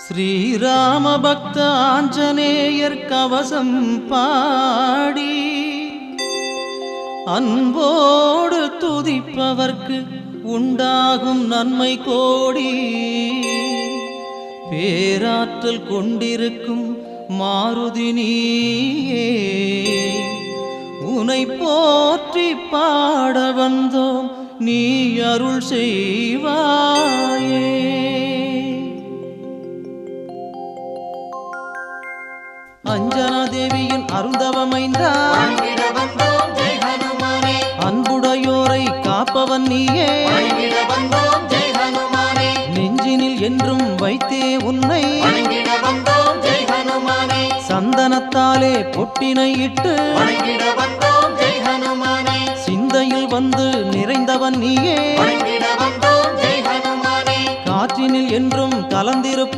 ஸ்ரீராம பக்த ஆஞ்சநேயர் கவசம் பாடி அன்போடு துதிப்பவர்க்கு உண்டாகும் நன்மை கோடி. பேராற்றல் கொண்டிருக்கும் மாருதி நீயே, உனை போற்றி பாட வந்தோம், நீ அருள் செய்வாயே. அஞ்சனா தேவியின் அருந்தவமைந்தா, அன்புடையோரை காப்பவன் நீயே. நெஞ்சினில் என்றும் வைத்தே உன்னை, சந்தனத்தாலே பொட்டினை இட்டு சிந்தையில் வந்து நிறைந்தவன் நீயே. காற்றினில் என்றும் கலந்திருப்ப